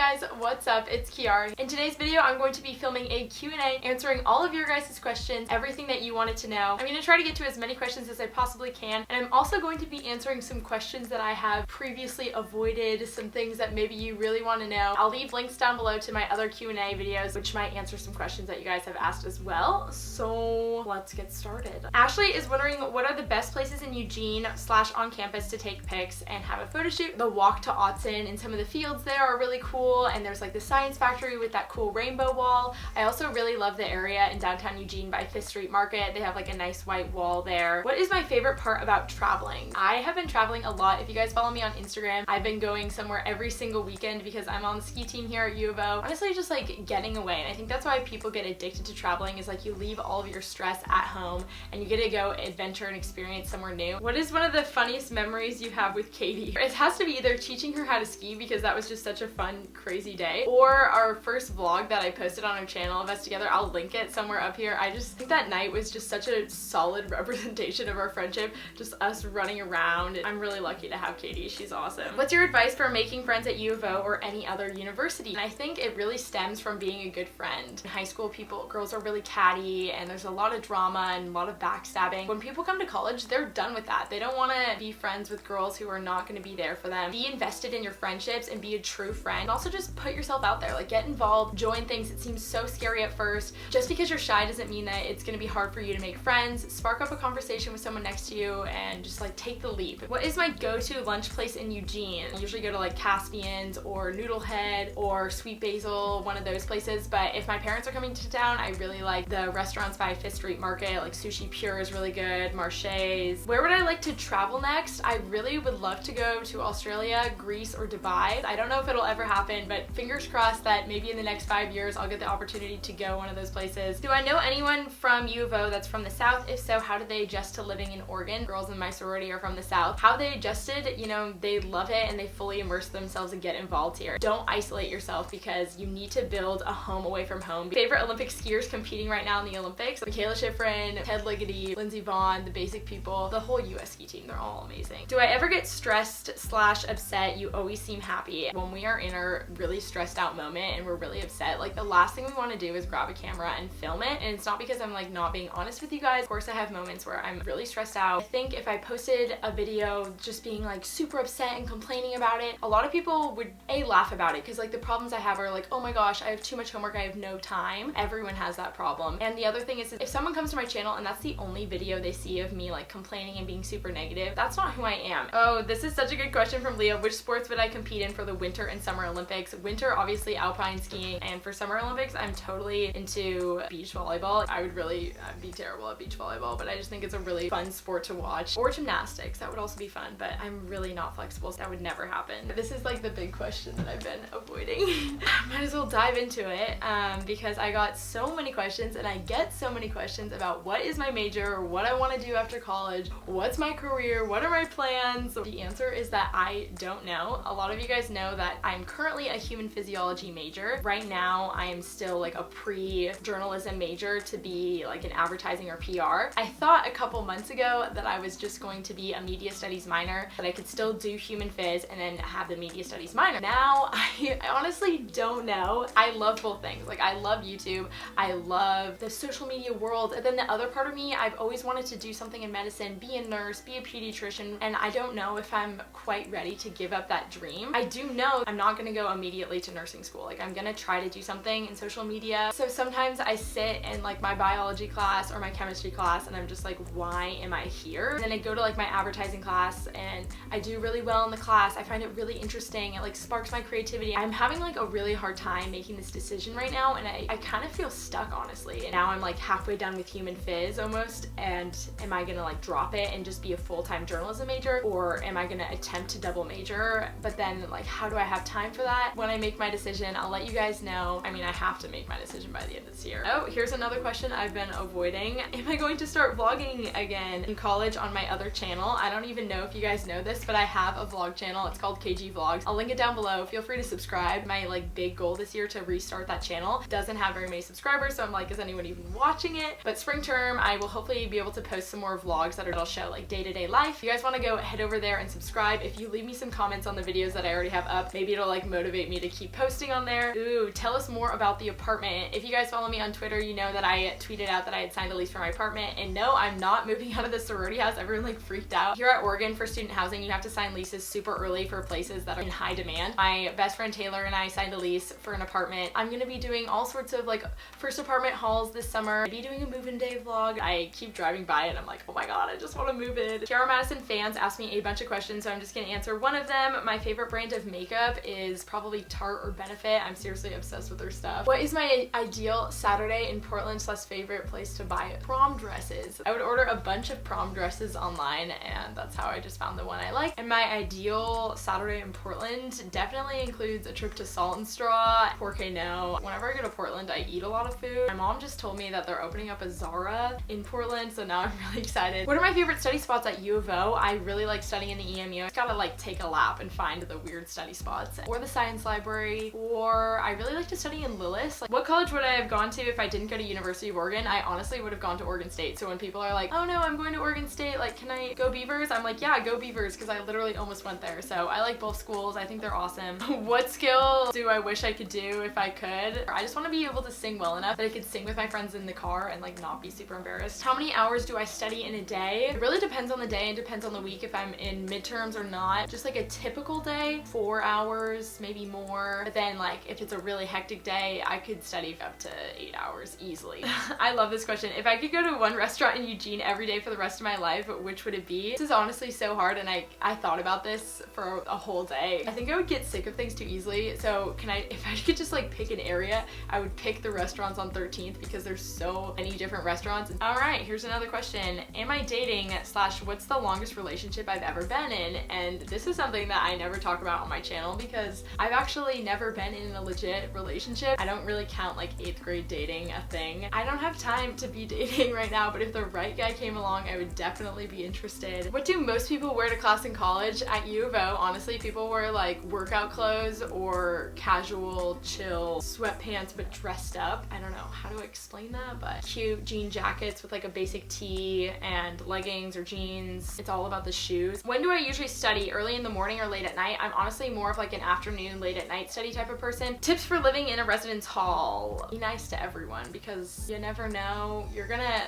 guys, what's up? It's Kiara. In today's video, I'm going to be filming a Q&A answering all of your guys' questions, everything that you wanted to know. I'm going to try to get to as many questions as I possibly can, and I'm also going to be answering some questions that I have previously avoided, some things that maybe you really want to know. I'll leave links down below to my other Q&A videos, which might answer some questions that you guys have asked as well. So let's get started. Ashley is wondering what are the best places in Eugene / on campus to take pics and have a photo shoot. The walk to Autzen and some of the fields there are really cool, and there's like the science factory with that cool rainbow wall. I also really love the area in downtown Eugene by 5th Street Market. They have like a nice white wall there. What is my favorite part about traveling? I have been traveling a lot. If you guys follow me on Instagram, I've been going somewhere every single weekend because I'm on the ski team here at U of O. Honestly, just like getting away, and I think that's why people get addicted to traveling, is like you leave all of your stress at home and you get to go adventure and experience somewhere new. What is one of the funniest memories you have with Katie? It has to be either teaching her how to ski, because that was just such a fun, crazy day, or our first vlog that I posted on our channel of us together. I'll link it somewhere up here. I just think that night was just such a solid representation of our friendship, just us running around. I'm really lucky to have Katie. She's awesome. What's your advice for making friends at U of O or any other university? And I think it really stems from being a good friend. In high school, girls are really catty, and there's a lot of drama and a lot of backstabbing. When people come to college, they're done with that. They don't want to be friends with girls who are not going to be there for them. Be invested in your friendships and be a true friend. And also just put yourself out there, like get involved, join things that seem so scary at first. Just because you're shy doesn't mean that it's going to be hard for you to make friends. Spark up a conversation with someone next to you and just like take the leap. What is my go-to lunch place in Eugene? I usually go to like Caspian's or Noodlehead or Sweet Basil, one of those places. But if my parents are coming to town, I really like the restaurants by 5th Street Market, like Sushi Pure is really good, Marche's. Where would I like to travel next? I really would love to go to Australia, Greece, or Dubai. I don't know if it'll ever happen, but fingers crossed that maybe in the next 5 years I'll get the opportunity to go one of those places. Do I know anyone from U of O that's from the South? If so, how did they adjust to living in Oregon? Girls in my sorority are from the South. How they adjusted, you know, they love it and they fully immerse themselves and get involved here. Don't isolate yourself, because you need to build a home away from home. Favorite Olympic skiers competing right now in the Olympics? Michaela Schifrin, Ted Ligety, Lindsey Vaughn, the basic people, the whole US ski team, they're all amazing. Do I ever get stressed / upset? You always seem happy. When we are in a really stressed out moment and we're really upset, like the last thing we want to do is grab a camera and film it. And it's not because I'm like not being honest with you guys. Of course I have moments where I'm really stressed out. I think if I posted a video just being like super upset and complaining about it, a lot of people would laugh about it, because like the problems I have are like, oh my gosh, I have too much homework, I have no time. Everyone has that problem. And the other thing is, if someone comes to my channel and that's the only video they see of me like complaining and being super negative, that's not who I am. Oh, this is such a good question from Leo. Which sports would I compete in for the Winter and Summer Olympics? Winter, obviously alpine skiing, and for Summer Olympics, I'm totally into beach volleyball. I would really be terrible at beach volleyball, but I just think it's a really fun sport to watch. Or gymnastics, that would also be fun, but I'm really not flexible, so that would never happen. This is like the big question that I've been avoiding. Might as well dive into it, because I got so many questions, and I get so many questions about what is my major, what I want to do after college, what's my career, what are my plans. The answer is that I don't know. A lot of you guys know that I'm currently a human physiology major. Right now I am still like a pre-journalism major to be like an advertising or PR. I thought a couple months ago that I was just going to be a media studies minor, that I could still do human phys and then have the media studies minor. Now I honestly don't know. I love both things. Like I love YouTube, I love the social media world, and then the other part of me, I've always wanted to do something in medicine, be a nurse, be a pediatrician, and I don't know if I'm quite ready to give up that dream. I do know I'm not gonna go immediately to nursing school. Like I'm gonna try to do something in social media. So sometimes I sit in like my biology class or my chemistry class and I'm just like, why am I here? And then I go to like my advertising class and I do really well in the class. I find it really interesting. It like sparks my creativity. I'm having like a really hard time making this decision right now, and I kind of feel stuck, honestly. And now I'm like halfway done with human phys almost, and am I gonna like drop it and just be a full-time journalism major, or am I gonna attempt to double major? But then like, how do I have time for that? When I make my decision, I'll let you guys know. I mean, I have to make my decision by the end of this year. Oh, here's another question I've been avoiding. Am I going to start vlogging again in college on my other channel? I don't even know if you guys know this, but I have a vlog channel. It's called KG Vlogs. I'll link it down below. Feel free to subscribe. My like big goal this year to restart that channel. Doesn't have very many subscribers, so I'm like, is anyone even watching it? But spring term, I will hopefully be able to post some more vlogs that'll show like day-to-day life. If you guys want to go head over there and subscribe. If you leave me some comments on the videos that I already have up, maybe it'll like motivate motivate me to keep posting on there. Ooh, tell us more about the apartment. If you guys follow me on Twitter, you know that I tweeted out that I had signed a lease for my apartment, and no, I'm not moving out of the sorority house. Everyone like freaked out. Here at Oregon for student housing, you have to sign leases super early for places that are in high demand. My best friend Taylor and I signed a lease for an apartment. I'm gonna be doing all sorts of like first apartment hauls this summer. I'll be doing a move-in day vlog. I keep driving by it and I'm like, oh my god, I just want to move in. Kiara Madisen fans asked me a bunch of questions, so I'm just gonna answer one of them. My favorite brand of makeup is probably Tarte or Benefit. I'm seriously obsessed with their stuff. What is my ideal Saturday in Portland / favorite place to buy prom dresses? I would order a bunch of prom dresses online, and that's how I just found the one I like. And my ideal Saturday in Portland definitely includes a trip to Salt and Straw. 4K no. Whenever I go to Portland, I eat a lot of food. My mom just told me that they're opening up a Zara in Portland, so now I'm really excited. What are my favorite study spots at U of O? I really like studying in the EMU. I just gotta like take a lap and find the weird study spots. Or the science library, or I really like to study in Lillis. Like, what college would I have gone to if I didn't go to University of Oregon? I honestly would have gone to Oregon State. So when people are like, oh no, I'm going to Oregon State, like, can I go Beavers? I'm like, yeah, go Beavers, because I literally almost went there. So I like both schools. I think they're awesome. What skill do I wish I could do if I could? I just want to be able to sing well enough that I could sing with my friends in the car and like not be super embarrassed. How many hours do I study in a day? It really depends on the day and depends on the week if I'm in midterms or not. Just like a typical day, 4 hours, maybe more. But then like if it's a really hectic day, I could study up to 8 hours easily. I love this question. If I could go to one restaurant in Eugene every day for the rest of my life, which would it be? This is honestly so hard, and I thought about this for a whole day. I think I would get sick of things too easily. So if I could just like pick an area, I would pick the restaurants on 13th because there's so many different restaurants. All right, here's another question. Am I dating / what's the longest relationship I've ever been in? And this is something that I never talk about on my channel because I've actually never been in a legit relationship. I don't really count like 8th grade dating a thing. I don't have time to be dating right now, but if the right guy came along, I would definitely be interested. What do most people wear to class in college? At U of O, honestly, people wear like workout clothes or casual, chill sweatpants but dressed up. I don't know how to explain that, but cute jean jackets with like a basic tee and leggings or jeans. It's all about the shoes. When do I usually study? Early in the morning or late at night? I'm honestly more of like an afternoon, late at night study type of person. Tips for living in a residence hall. Be nice to everyone because you never know. You're gonna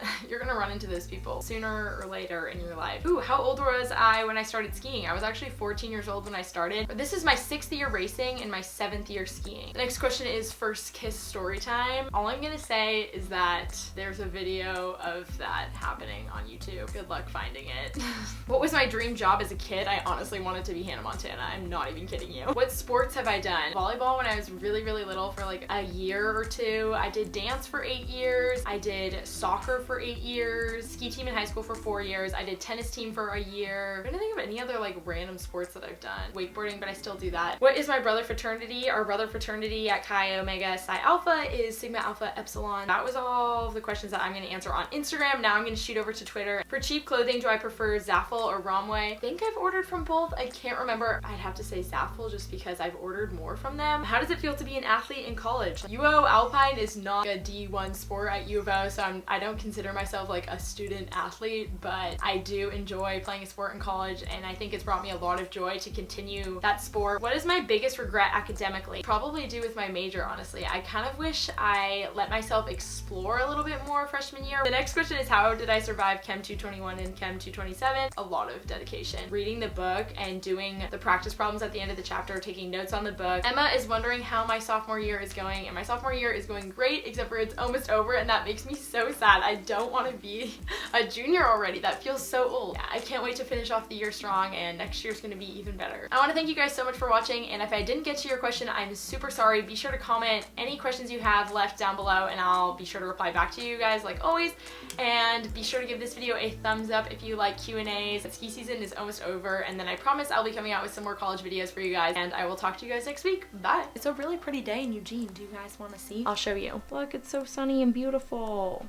run into those people sooner or later in your life. Ooh, how old was I when I started skiing? I was actually 14 years old when I started. This is my 6th year racing and my 7th year skiing. The next question is first kiss story time. All I'm gonna say is that there's a video of that happening on YouTube. Good luck finding it. What was my dream job as a kid? I honestly wanted to be Hannah Montana. I'm not even kidding you. What sports have I done? Volleyball when I was really little for like a year or two. I did dance for 8 years. I did soccer for 8 years. Ski team in high school for 4 years. I did tennis team for a year. I don't think of any other like random sports that I've done. Wakeboarding, but I still do that. What is my brother fraternity? Our brother fraternity at Chi Omega Psi Alpha is Sigma Alpha Epsilon. That was all the questions that I'm going to answer on Instagram. Now I'm going to shoot over to Twitter. For cheap clothing, do I prefer Zaful or Romwe? I think I've ordered from both. I can't remember. I'd have to say Zaful just because I've ordered more from them. How does it feel to be an athlete in college? UO Alpine is not a D1 sport at U of O, so I don't consider myself like a student athlete, but I do enjoy playing a sport in college, and I think it's brought me a lot of joy to continue that sport. What is my biggest regret academically? Probably due with my major, honestly. I kind of wish I let myself explore a little bit more freshman year. The next question is how did I survive Chem 221 and Chem 227? A lot of dedication. Reading the book and doing the practice problems at the end of the chapter, taking notes on the book. Emma is wondering how my sophomore year is going, and my sophomore year is going great, except for it's almost over, and that makes me so sad. I don't want to be a junior already. That feels so old. Yeah, I can't wait to finish off the year strong, and next year's gonna be even better. I want to thank you guys so much for watching, and if I didn't get to your question, I'm super sorry. Be sure to comment any questions you have left down below, and I'll be sure to reply back to you guys like always. And be sure to give this video a thumbs up if you like Q&As. Ski season is almost over, and then I promise I'll be coming out with some more college videos for you guys, and I will talk to you guys next week. Bye. It's a really pretty day in Eugene. Do you guys want to see? I'll show you. Look, it's so sunny and beautiful.